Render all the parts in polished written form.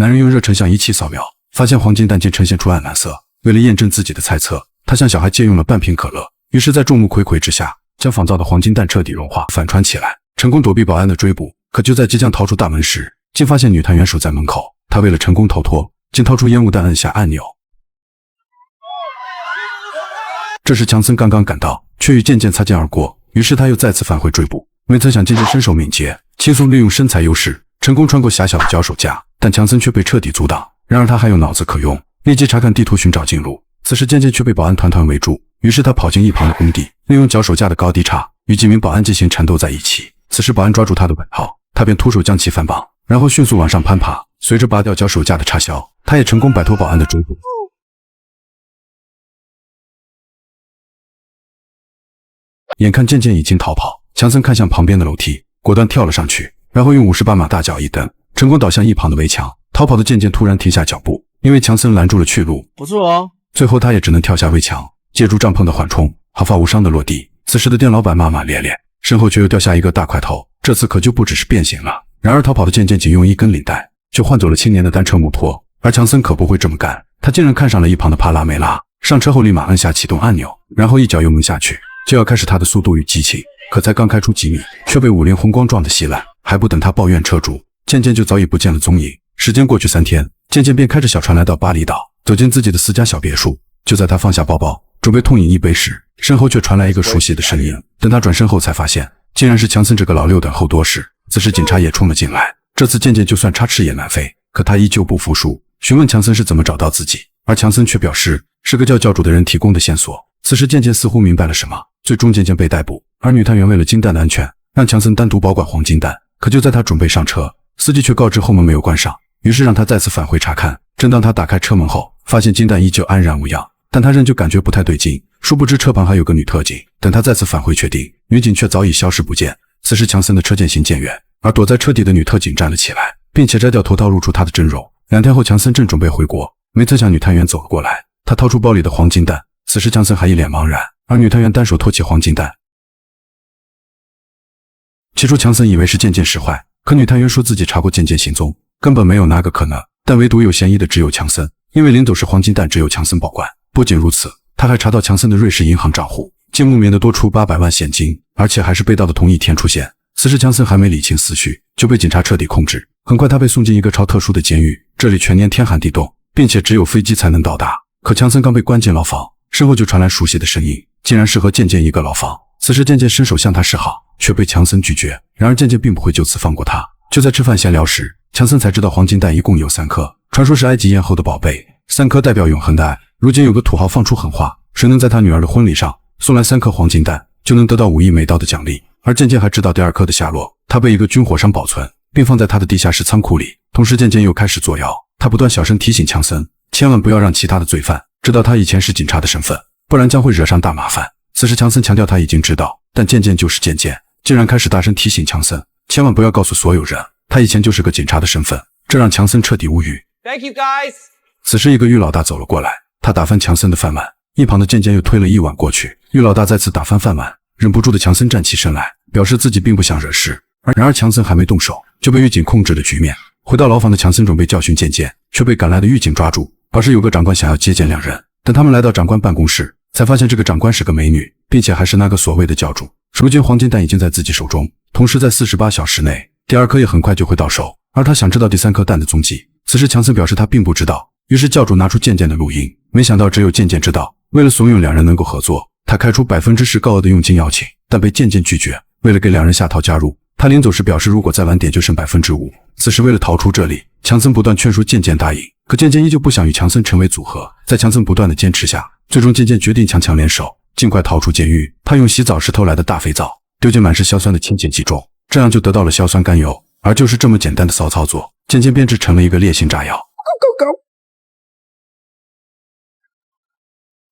男人用热成像仪器扫描，发现黄金蛋竟呈现出暗蓝色。为了验证自己的猜测，他向小孩借用了半瓶可乐，于是在众目睽睽之下，将仿造的黄金蛋彻底融化反穿起来，成功躲避保安的追捕。可就在即将逃出大门时，竟发现女探员守在门口。他为了成功逃脱，竟掏出烟雾弹按下按钮。这时强森刚刚赶到，却与渐渐擦肩而过，于是他又再次返回追捕。没曾想渐渐身手敏捷，轻松利用身材优势，成功穿过狭小的脚手架，但强森却被彻底阻挡。然而他还有脑子可用，立即查看地图寻找近路。此时渐渐却被保安团团围住，于是他跑进一旁的工地，利用脚手架的高低差与几名保安进行缠斗在一起。此时保安抓住他的外套，他便徒手将其反绑，然后迅速往上攀爬。随着拔掉脚手架的插销，他也成功摆脱保安的追捕。眼看渐渐已经逃跑，强森看向旁边的楼梯，果断跳了上去，然后用58码大脚一蹬，成功倒向一旁的围墙。逃跑的渐渐突然停下脚步，因为强森拦住了去路。不错哦。最后他也只能跳下围墙，借助帐篷的缓冲，毫发无伤的落地。此时的店老板骂骂咧咧，身后却又掉下一个大块头，这次可就不只是变形了。然而逃跑的渐渐仅用一根领带，就换走了青年的单车摩托，而强森可不会这么干，他竟然看上了一旁的帕拉梅拉，上车后立马按下启动按钮，然后一脚油门下去，就要开始他的速度与激情。可才刚开出几米，却被5菱宏光撞得稀烂，还不等他抱怨车主，渐渐就早已不见了踪影。时间过去3天，渐渐便开着小船来到巴厘岛，走进自己的私家小别墅。就在他放下包包，准备痛饮一杯时，身后却传来一个熟悉的声音。等他转身后才发现，竟然是强森这个老六等候多时。此时警察也冲了进来，这次渐渐就算插翅也难飞，可他依旧不服输，询问强森是怎么找到自己，而强森却表示是个叫教主的人提供的线索。此时渐渐似乎明白了什么，最终渐渐被逮捕，而女探员为了金蛋的安全，让强森单独保管黄金蛋。可就在他准备上车，司机却告知后门没有关上，于是让他再次返回查看。正当他打开车门后，发现金蛋依旧安然无恙，但他仍旧感觉不太对劲，殊不知车旁还有个女特警。等他再次返回确定，女警却早已消失不见。此时强森的车渐行渐远，而躲在车底的女特警站了起来，并且摘掉头套露出她的真容。2天后强森正准备回国，没曾想女探员走了过来，她掏出包里的黄金蛋。此时强森还一脸茫然，而女探员单手托起黄金蛋。起初强森以为是渐渐使坏，可女探员说自己查过渐渐行踪，根本没有那个可能。但唯独有嫌疑的只有强森，因为临走时黄金蛋只有强森保管。不仅如此，他还查到强森的瑞士银行账户竟木棉的多出800万现金，而且还是被盗的同一天出现。此时强森还没理清思绪，就被警察彻底控制。很快他被送进一个超特殊的监狱，这里全年天寒地冻，并且只有飞机才能到达。可强森刚被关进牢房，身后就传来熟悉的声音，竟然是和渐渐一个牢房。此时渐渐伸手向他示好，却被强森拒绝。然而渐渐并不会就此放过他。就在吃饭闲聊时，强森才知道黄金蛋一共有3颗，传说是埃及艳后的宝贝，3颗代表永恒的爱。如今有个土豪放出狠话，谁能在他女儿的婚礼上送来3颗黄金蛋，就能得到5亿美刀的奖励。而渐渐还知道第2颗的下落，他被一个军火商保存，并放在他的地下室仓库里。同时渐渐又开始作妖，他不断小声提醒强森，千万不要让其他的罪犯知道他以前是警察的身份，不然将会惹上大麻烦。此时强森强调他已经知道，但渐渐就是渐渐，竟然开始大声提醒强森，千万不要告诉所有人他以前就是个警察的身份，这让强森彻底无语。 Thank you guys。 此时一个狱老大走了过来，他打翻强森的饭碗，一旁的渐渐又推了一碗过去。狱老大再次打翻饭碗，忍不住的强森站起身来，表示自己并不想惹事。然而强森还没动手，就被狱警控制了局面。回到牢房的强森准备教训渐渐，却被赶来的狱警抓住，表示有个长官想要接见2人。等他们来到长官办公室，才发现这个长官是个美女，并且还是那个所谓的教主。如今黄金蛋已经在自己手中，同时在48小时内，第2颗也很快就会到手，而他想知道第3颗蛋的踪迹。此时强森表示他并不知道，于是教主拿出渐渐的录音，没想到只有渐渐知道。为了怂恿2人能够合作，他开出10%高额的佣金邀请，但被渐渐拒绝。为了给2人下套加入，他临走时表示如果再晚点就剩5%。此时为了逃出这里，强森不断劝说渐渐答应，可渐渐依旧不想与强森成为组合。在强森不断的坚持下，最终渐渐决定强强联手，尽快逃出监狱。他用洗澡时偷来的大肥皂丢进满是硝酸的氢碱剂中，这样就得到了硝酸甘油。而就是这么简单的骚操作，渐渐编制成了一个烈性炸药。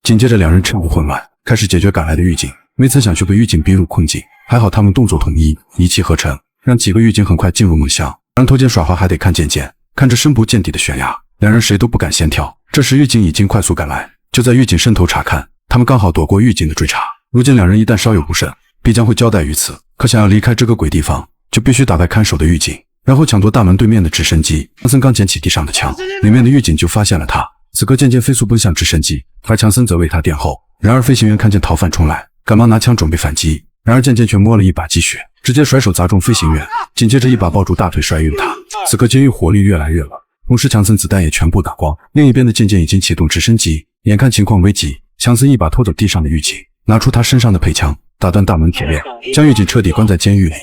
紧接着2人趁无混乱，开始解决赶来的狱警，没曾想却被狱警逼入困境。还好他们动作统一，一气呵成，让几个狱警很快进入梦乡。而偷奸耍滑还得看渐渐，看着深不见底的悬崖，2人谁都不敢先跳。这时狱警已经快速赶来，就在狱警伸头查看，他们刚好躲过狱警的追查。如今2人一旦稍有不慎，必将会交代于此。可想要离开这个鬼地方，就必须打败看守的狱警。然后抢夺大门对面的直升机。强森刚捡起地上的枪，里面的狱警就发现了他。此刻渐渐飞速奔向直升机，而强森则为他殿后。然而飞行员看见逃犯冲来，赶忙拿枪准备反击，然而渐渐却摸了一把积雪，直接甩手砸中飞行员，紧接着一把抱住大腿摔晕他。此刻监狱火力越来越冷，同时强森子弹也全部打光。另一边的渐渐已经启动直升机，眼看情况危急，强森一把拖走地上的狱警，拿出他身上的配枪，打断大门铁链，将狱警彻底关在监狱里。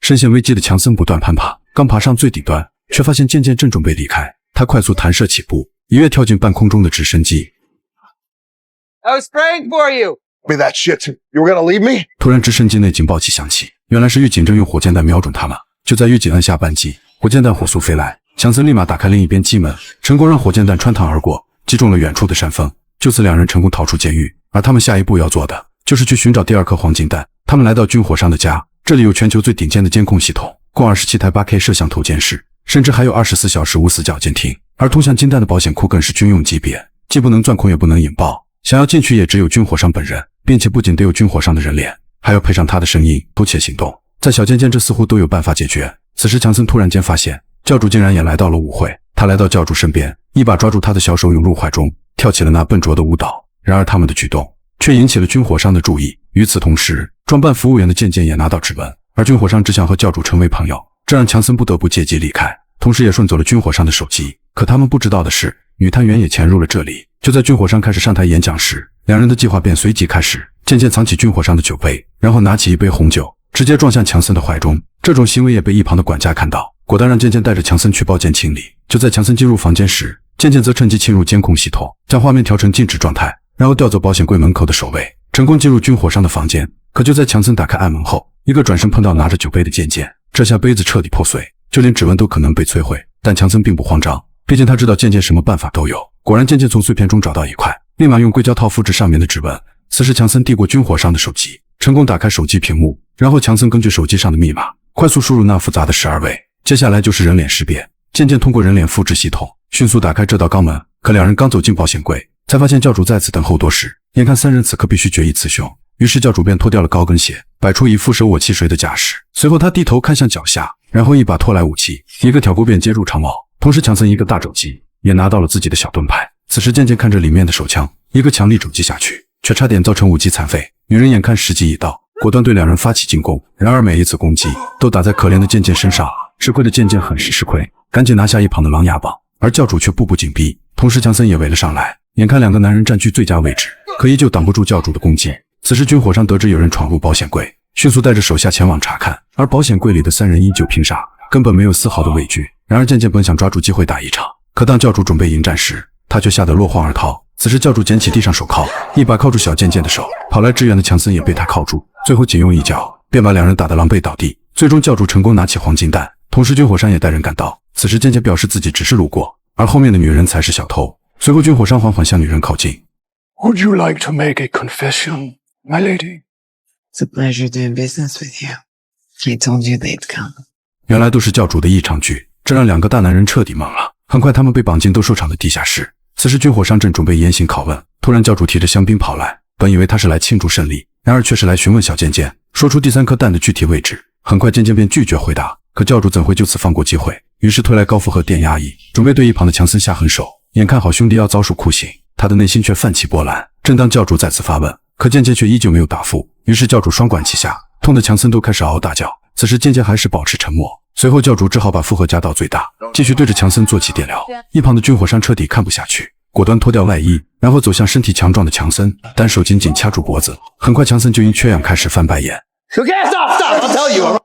深陷危机的强森不断攀爬，刚爬上最底端，却发现渐渐正准备离开，他快速弹射起步，一跃跳进半空中的直升机。I was praying for you. Me that shit. You were gonna leave me? 突然，直升机内警报器响起，原来是狱警正用火箭弹瞄准他们。就在狱警按下扳机，火箭弹火速飞来，强森立马打开另一边机门，成功让火箭弹穿膛而过，击中了远处的山峰。就此，两人成功逃出监狱。而他们下一步要做的，就是去寻找第二颗黄金弹。他们来到军火商的家，这里有全球最顶尖的监控系统，共27台 8K 摄像头监视，甚至还有24小时无死角监听。而通向金弹的保险库更是军用级别，既不能钻孔也不能引爆，想要进去也只有军火商本人，并且不仅得有军火商的人脸，还要配上他的声音，偷窃行动。在小渐渐这似乎都有办法解决。此时强森突然间发现，教主竟然也来到了舞会。他来到教主身边，一把抓住他的小手涌入怀中，跳起了那笨拙的舞蹈。然而他们的举动却引起了军火商的注意。与此同时，装扮服务员的渐渐也拿到指纹，而军火商只想和教主成为朋友，这让强森不得不借机离开，同时也顺走了军火商的手机。可他们不知道的是，女探员也潜入了这里。就在军火商开始上台演讲时，两人的计划便随即开始。渐渐藏起军火商的酒杯，然后拿起一杯红酒，直接撞向强森的怀中。这种行为也被一旁的管家看到，果断让渐渐带着强森去包间清理。就在强森进入房间时，渐渐则趁机侵入监控系统，将画面调成静止状态，然后调走保险柜门口的守卫，成功进入军火商的房间。可就在强森打开暗门后，一个转身碰到拿着酒杯的渐渐，这下杯子彻底破碎，就连指纹都可能被摧毁。但强森并不慌张，毕竟他知道渐渐什么办法都有。果然渐渐从碎片中找到一块，立马用硅胶套复制上面的指纹。此时强森递过军火商的手机，成功打开手机屏幕，然后强森根据手机上的密码快速输入那复杂的12位，接下来就是人脸识别。渐渐通过人脸复制系统迅速打开这道肛门。可两人刚走进保险柜，才发现教主在此等候多时，眼看三人此刻必须决一雌雄，于是教主便脱掉了高跟鞋，摆出一副舍我其谁的架势。随后他低头看向脚下，然后一把拖来武器，一个挑钩便接入长矛，同时强森一个大肘击也拿到了自己的小盾牌。此时渐渐看着里面的手枪，一个强力肘击下去，却差点造成武器残废。女人眼看时机已到，果断对两人发起进攻。然而每一次攻击都打在可怜的渐渐身上，吃亏的渐渐很是吃亏，赶紧拿下一旁的狼牙棒。而教主却步步紧逼，同时强森也围了上来。眼看两个男人占据最佳位置，可依旧挡不住教主的攻击。此时军火商得知有人闯入保险柜，迅速带着手下前往查看，而保险柜里的三人依旧拼杀，根本没有丝毫的畏惧。然而渐渐本想抓住机会打一场，可当教主准备迎战时，他却吓得落荒而逃。此时教主捡起地上手铐，一把铐住小渐渐的手，跑来支援的强森也被他铐住，最后仅用一脚便把两人打得狼狈倒地。最终教主成功拿起黄金弹，同时军火商也带人赶到。此时渐渐表示自己只是路过，而后面的女人才是小偷。随后军火商缓缓向女人靠近。 Would you like to make a confession, my lady? It's a pleasure doing business with you. I told you they'd come. 原来都是教主的一场剧，这让两个大男人彻底懵了。很快他们被绑进斗兽场的地下室。此时军火商正准备严刑拷问，突然教主提着香槟跑来，本以为他是来庆祝胜利，然而却是来询问小渐渐，说出第三颗弹的具体位置。很快渐渐便拒绝回答，可教主怎会就此放过机会？于是推来高负荷电压仪，准备对一旁的强森下狠手。眼看好兄弟要遭受酷刑，他的内心却泛起波澜。正当教主再次发问，可渐渐却依旧没有答复。于是教主双管齐下，痛得强森都开始嗷嗷大叫。此时渐渐还是保持沉默。随后教主只好把负荷加到最大，继续对着强森做起电疗。一旁的军火商彻底看不下去，果断脱掉外衣，然后走向身体强壮的强森，单手紧紧掐住脖子。很快强森就因缺氧开始翻白眼。 Okay, stop! I'll tell you.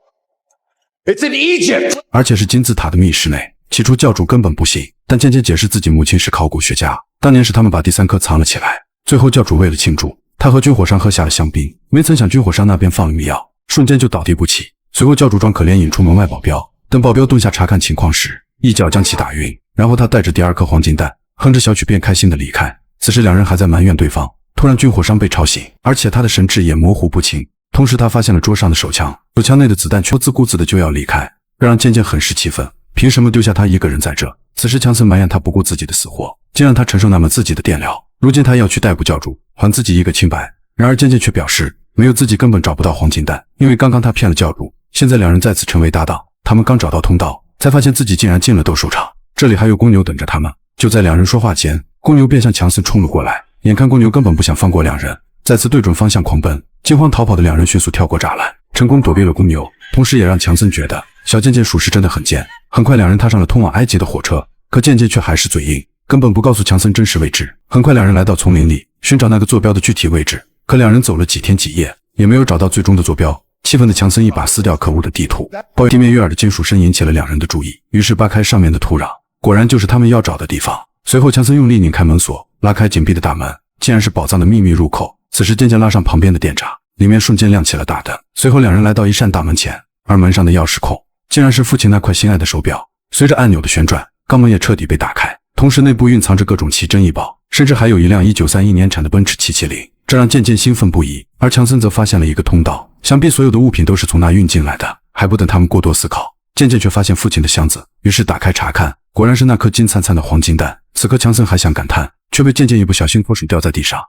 It's in Egypt. 而且是金字塔的密室内。起初教主根本不信，但渐渐解释自己母亲是考古学家，当年是他们把第三颗藏了起来。最后教主为了庆祝，他和军火商喝下了香槟，没曾想军火商那边放了迷药，瞬间就倒地不起。随后教主装可怜引出门外保镖，等保镖蹲下查看情况时，一脚将其打晕，然后他带着第二颗黄金弹，哼着小曲便开心的离开。此时两人还在埋怨对方，突然军火商被吵醒，而且他的神志也模糊不清。同时他发现了桌上的手枪，手枪内的子弹却自顾自的就要离开，这让渐渐很是气愤。凭什么丢下他一个人在这？此时强森埋怨他不顾自己的死活，竟让他承受那么自己的电疗。如今他要去逮捕教主，还自己一个清白。然而渐渐却表示没有自己根本找不到黄金蛋，因为刚刚他骗了教主，现在两人再次成为搭档。他们刚找到通道，才发现自己竟然进了斗兽场，这里还有公牛等着他们。就在两人说话间，公牛便向强森冲了过来，眼看公牛根本不想放过两人，再次对准方向狂奔。惊慌逃跑的两人迅速跳过栅栏，成功躲避了公牛，同时也让强森觉得小贱贱属实真的很贱。很快两人踏上了通往埃及的火车，可贱贱却还是嘴硬，根本不告诉强森真实位置。很快两人来到丛林里，寻找那个坐标的具体位置，可两人走了几天几夜，也没有找到最终的坐标。气愤的强森一把撕掉可恶的地图，抱地面悦耳的金属声引起了两人的注意，于是扒开上面的土壤，果然就是他们要找的地方。随后强森用力拧开门锁，拉开紧闭的大门，竟然是宝藏的秘密入口。此时渐渐拉上旁边的电闸，里面瞬间亮起了大灯。随后两人来到一扇大门前，而门上的钥匙孔竟然是父亲那块心爱的手表。随着按钮的旋转，肛门也彻底被打开，同时内部蕴藏着各种奇珍异宝，甚至还有一辆1931年产的奔驰770，这让渐渐兴奋不已。而强森则发现了一个通道，想必所有的物品都是从那运进来的。还不等他们过多思考，渐渐却发现父亲的箱子，于是打开查看，果然是那颗金灿灿的黄金蛋。此刻强森还想感叹，却被渐渐一不小心脱手掉在地上。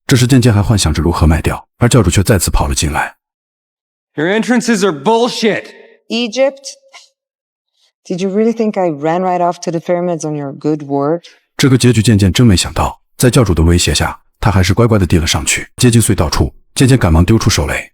这时渐渐还幻想着如何卖掉，而教主却再次跑了进来。 Your entrances are bullshit. Egypt? Did you really think I ran right off to the pyramids on your good word? 这个结局渐渐真没想到，在教主的威胁下，他还是乖乖地递了上去。接近隧道处，渐渐赶忙丢出手雷，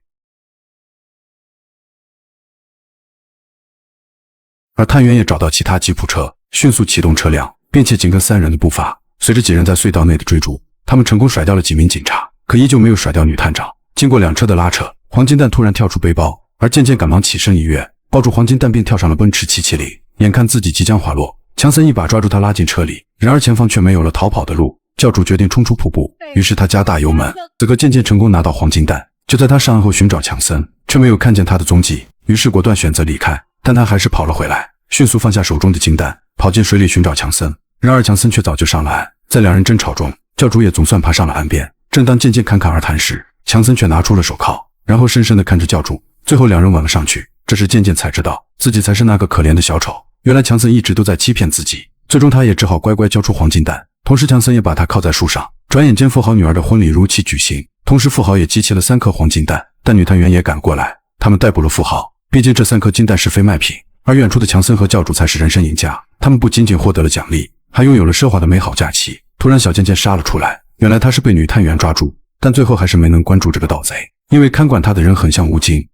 而探员也找到其他吉普车，迅速启动车辆，并且紧跟三人的步伐。随着几人在隧道内的追逐，他们成功甩掉了几名警察，可依旧没有甩掉女探长。经过两车的拉扯，黄金蛋突然跳出背包，而渐渐赶忙起身一跃，抱住黄金蛋并跳上了奔驰770。眼看自己即将滑落，强森一把抓住他拉进车里，然而前方却没有了逃跑的路。教主决定冲出瀑布，于是他加大油门。此刻渐渐成功拿到黄金蛋，就在他上岸后寻找强森，却没有看见他的踪迹，于是果断选择离开。但他还是跑了回来，迅速放下手中的金蛋，跑进水里寻找强森。然而强森却早就上了岸，在两人争吵中，教主也总算爬上了岸边。正当渐渐侃侃而谈时，强森却拿出了手铐，然后深深地看着教主，最后两人吻了上去。这时渐渐才知道自己才是那个可怜的小丑，原来强森一直都在欺骗自己。最终他也只好乖乖交出黄金蛋，同时强森也把他铐在树上。转眼间富豪女儿的婚礼如期举行，同时富豪也集齐了3颗黄金蛋，但女探员也赶过来，他们逮捕了富豪，毕竟这3颗金蛋是非卖品。而远处的强森和教主才是人生赢家，他们不仅仅获得了奖励，还拥有了奢华的美好假期。突然小渐渐杀了出来，原来他是被女探员抓住，但最后还是没能关注这个盗贼，因为看管他的人很像吴京。